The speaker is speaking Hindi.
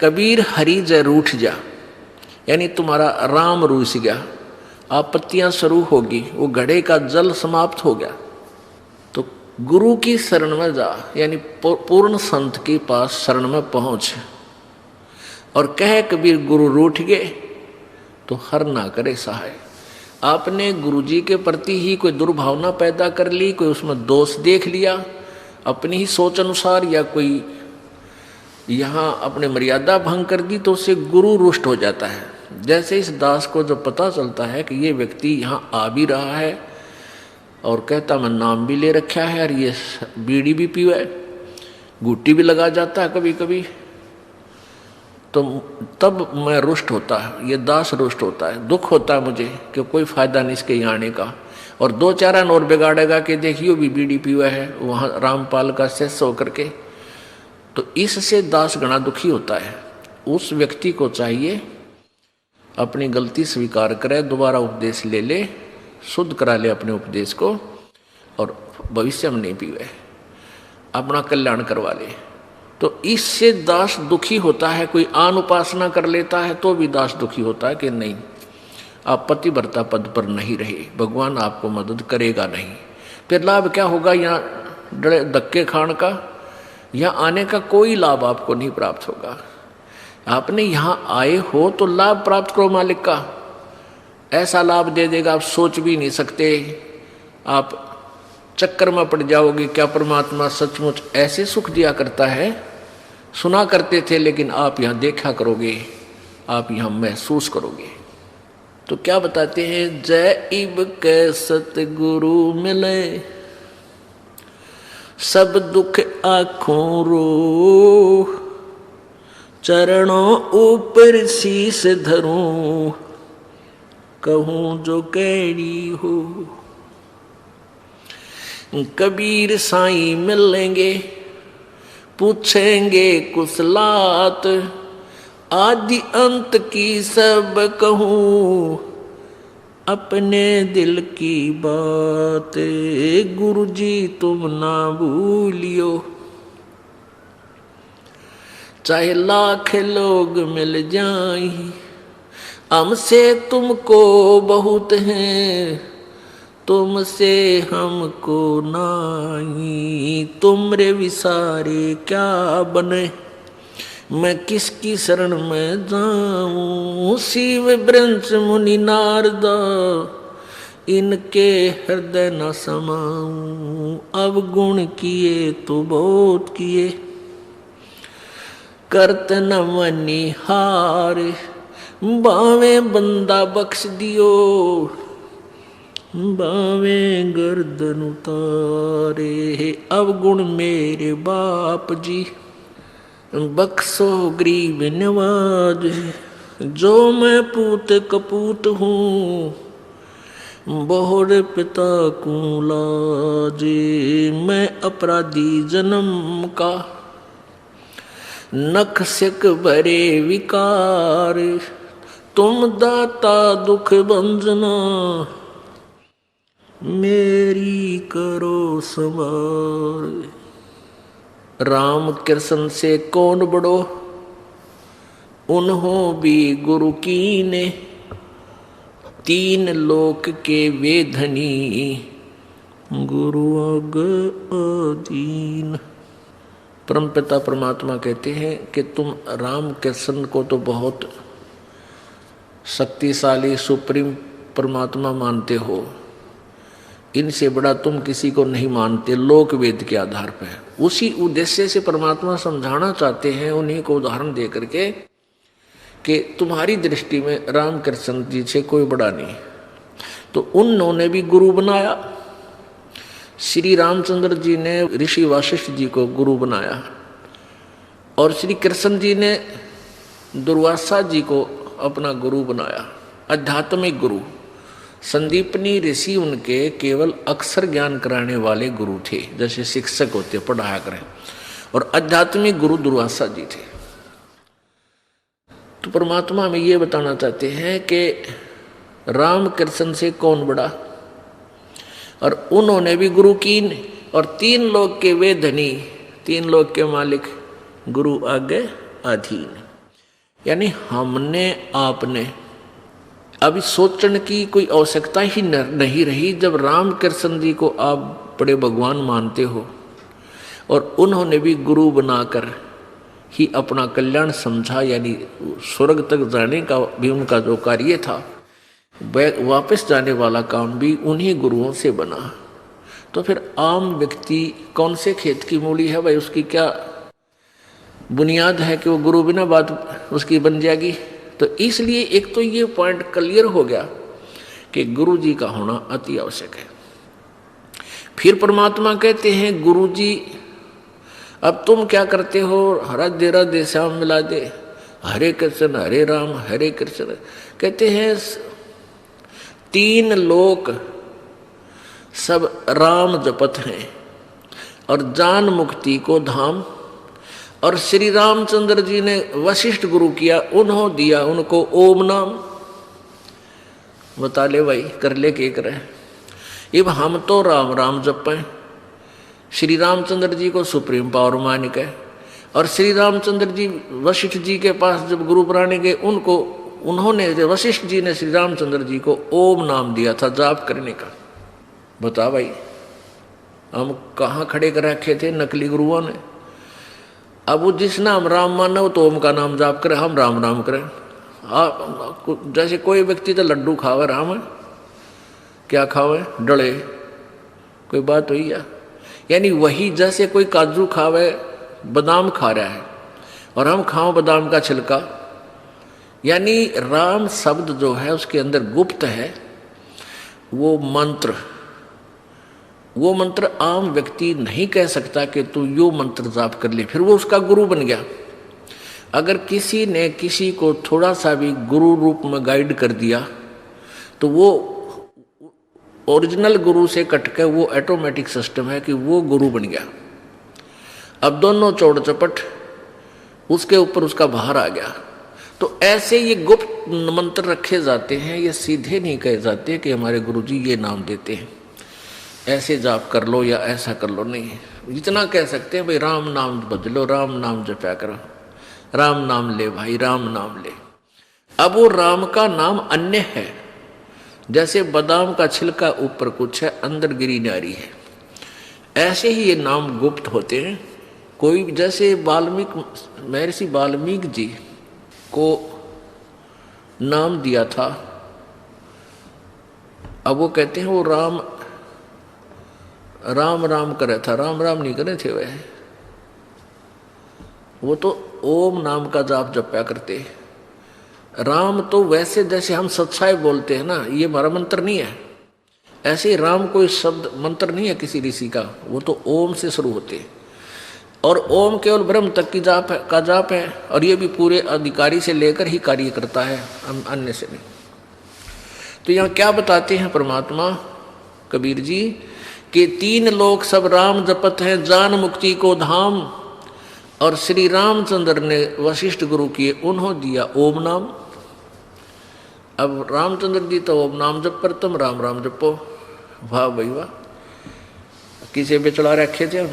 कबीर हरि जय रूठ जा, यानी तुम्हारा राम रूस गया, आपत्तियां शुरू होगी, वो घड़े का जल समाप्त हो गया। तो गुरु की शरण में जा, यानी पूर्ण संत के पास शरण में पहुंच। और कह कबीर गुरु रूठ गए तो हर ना करे सहाय। आपने गुरुजी के प्रति ही कोई दुर्भावना पैदा कर ली, कोई उसमें दोष देख लिया अपनी ही सोच अनुसार, या कोई यहाँ अपने मर्यादा भंग कर दी, तो उससे गुरु रुष्ट हो जाता है। जैसे इस दास को जब पता चलता है कि ये व्यक्ति यहाँ आ भी रहा है और कहता मैं नाम भी ले रखा है, और ये बीड़ी भी पीवा है, गुट्टी भी लगा जाता है कभी कभी, तो तब मैं रुष्ट होता है, ये दास रुष्ट होता है, दुख होता है मुझे कि कोई फायदा नहीं इसके यहाँ आने का। और दो चार और बिगाड़ेगा कि देखियो भी बीड़ी पीवा है वहाँ रामपाल का शिष्य होकर के, तो इससे दास गणा दुखी होता है। उस व्यक्ति को चाहिए अपनी गलती स्वीकार करे, दोबारा उपदेश ले ले, शुद्ध करा ले अपने उपदेश को, और भविष्य में नहीं पीवे, अपना कल्याण करवा ले। तो इससे दास दुखी होता है। कोई आन उपासना कर लेता है तो भी दास दुखी होता है कि नहीं, आप पतिव्रता पद पर नहीं रहे, भगवान आपको मदद करेगा नहीं। फिर लाभ क्या होगा यहाँ डरे धक्के खान का, यहाँ आने का कोई लाभ आपको नहीं प्राप्त होगा। आपने यहाँ आए हो तो लाभ प्राप्त करो मालिक का, ऐसा लाभ दे देगा आप सोच भी नहीं सकते। आप चक्कर में पड़ जाओगे, क्या परमात्मा सचमुच ऐसे सुख दिया करता है? सुना करते थे, लेकिन आप यहाँ देखा करोगे, आप यहाँ महसूस करोगे। तो क्या बताते हैं, जय इब के सतगुरु मिले, सब दुख आँखों रो, चरणों ऊपर शीस धरूं, कहूँ जो कैडी हो। कबीर साईं मिलेंगे, पूछेंगे कुशलात, आदि अंत की सब कहूँ, अपने दिल की बात, गुरुजी तुम ना भूलियो। चाहे लाख लोग मिल जाएं, हमसे तुमको बहुत हैं, तुमसे हमको नाही, तुमरे विसारे क्या बने, मैं किसकी शरण में जाऊं। शिव ब्रंश मुनि नारद, इनके हृदय न समाऊं। अब गुण किए तो बहुत किए, करत न मनी हार, बावे बंदा बख्श दियो, बावे गर्दन उतारे। अब गुण मेरे बाप जी, बख्शो गरीब नवाज, जो मैं पूत कपूत हूँ, बहुर पिता को लाजे। मैं अपराधी जन्म का, नख सिक भरे विकार, तुम दाता दुख भंजना, मेरी करो संभार। राम कृष्ण से कौन बड़ो, उन्हों भी गुरु कीने, तीन लोक के वे धनी, गुरु अग अधीन। परमपिता परमात्मा कहते हैं कि तुम राम कृष्ण को तो बहुत शक्तिशाली सुप्रीम परमात्मा मानते हो, इनसे बड़ा तुम किसी को नहीं मानते, लोक वेद के आधार पर। उसी उद्देश्य से परमात्मा समझाना चाहते हैं उन्हीं को उदाहरण दे करके कि तुम्हारी दृष्टि में राम कृष्ण जी से कोई बड़ा नहीं। तो उन्होंने भी गुरु बनाया। श्री रामचंद्र जी ने ऋषि वशिष्ठ जी को गुरु बनाया, और श्री कृष्ण जी ने दुर्वासा जी को अपना गुरु बनाया, आध्यात्मिक गुरु। संदीपनी ऋषि उनके केवल अक्षर ज्ञान कराने वाले गुरु थे, जैसे शिक्षक होते पढ़ाया करें, और आध्यात्मिक गुरु दुर्वासा जी थे। तो परमात्मा में ये बताना चाहते हैं कि राम कृष्ण से कौन बड़ा, और उन्होंने भी गुरु कीन, और तीन लोक के वे धनी, तीन लोक के मालिक, गुरु आगे अधीन। यानी हमने आपने अभी सोचने की कोई आवश्यकता ही नहीं रही। जब राम कृष्ण जी को आप बड़े भगवान मानते हो और उन्होंने भी गुरु बनाकर ही अपना कल्याण समझा, यानी स्वर्ग तक जाने का भी उनका जो कार्य था, वापस जाने वाला काम भी उन्हीं गुरुओं से बना। तो फिर आम व्यक्ति कौन से खेत की मूली है भाई, उसकी क्या बुनियाद है कि वो गुरु बिना बात उसकी बन जाएगी। तो इसलिए एक तो ये पॉइंट क्लियर हो गया कि गुरु जी का होना अति आवश्यक है। फिर परमात्मा कहते हैं गुरु जी अब तुम क्या करते हो, राधे राधे श्याम मिला दे, हरे कृष्ण हरे राम हरे कृष्ण। कहते हैं 3 लोक सब राम जपत हैं और जान मुक्ति को धाम। और श्री रामचंद्र जी ने वशिष्ठ गुरु किया, उन्होंने दिया उनको ओम नाम। बता ले भाई, कर ले के करे। अब हम तो राम राम जपें, श्री रामचंद्र जी को सुप्रीम पावर मान के, और श्री रामचंद्र जी वशिष्ठ जी के पास जब गुरु बनाने गए, उन्होंने वशिष्ठ जी ने श्री रामचंद्र जी को ओम नाम दिया था जाप करने का। बता भाई, हम कहाँ खड़े कर रखे थे नकली गुरुओं ने। अब वो जिस नाम राम माना वो तो ओम का नाम जाप करे, हम राम राम करें। जैसे कोई व्यक्ति तो लड्डू खावे राम है, क्या खावे डले, कोई बात हुई या? यानी वही जैसे कोई काजू खावे बादाम खा रहा है और हम खाओ बादाम का छिलका। यानी राम शब्द जो है उसके अंदर गुप्त है वो मंत्र आम व्यक्ति नहीं कह सकता कि तू यो मंत्र जाप कर ले, फिर वो उसका गुरु बन गया। अगर किसी ने किसी को थोड़ा सा भी गुरु रूप में गाइड कर दिया तो वो ओरिजिनल गुरु से कट के वो ऑटोमेटिक सिस्टम है कि वो गुरु बन गया। अब दोनों चौड़ चपट उसके ऊपर उसका बाहर आ गया। तो ऐसे ये गुप्त मंत्र रखे जाते हैं, ये सीधे नहीं कहे जाते कि हमारे गुरुजी ये नाम देते हैं ऐसे जाप कर लो या ऐसा कर लो, नहीं। इतना कह सकते हैं भाई राम नाम बदलो, राम नाम जपया करो, राम नाम ले भाई, राम नाम ले। अब वो राम का नाम अन्य है, जैसे बादाम का छिलका ऊपर कुछ है अंदर गिरी नारी है, ऐसे ही ये नाम गुप्त होते हैं। कोई जैसे महर्षि वाल्मीकि जी को नाम दिया था, अब वो कहते हैं वो राम राम करे था, राम राम नहीं करे थे वह, वो तो ओम नाम का जाप जपया करते। राम तो वैसे जैसे हम सच्चाई बोलते हैं ना, ये हमारा मंत्र नहीं है। ऐसे राम कोई शब्द मंत्र नहीं है किसी ऋषि का, वो तो ओम से शुरू होते हैं। और ओम केवल ब्रह्म तक की जाप है, और ये भी पूरे अधिकारी से लेकर ही कार्य करता है, अन्य से नहीं। तो यहाँ क्या बताते हैं परमात्मा कबीर जी कि 3 लोक सब राम जपत हैं, जान मुक्ति को धाम। और श्री रामचंद्र ने वशिष्ठ गुरु किए, उन्होंने दिया ओम नाम। अब रामचंद्र जी तो ओम नाम जप पर, तुम राम राम जपो। वाह भाई वाह, किसे बेचड़ा रखे थे।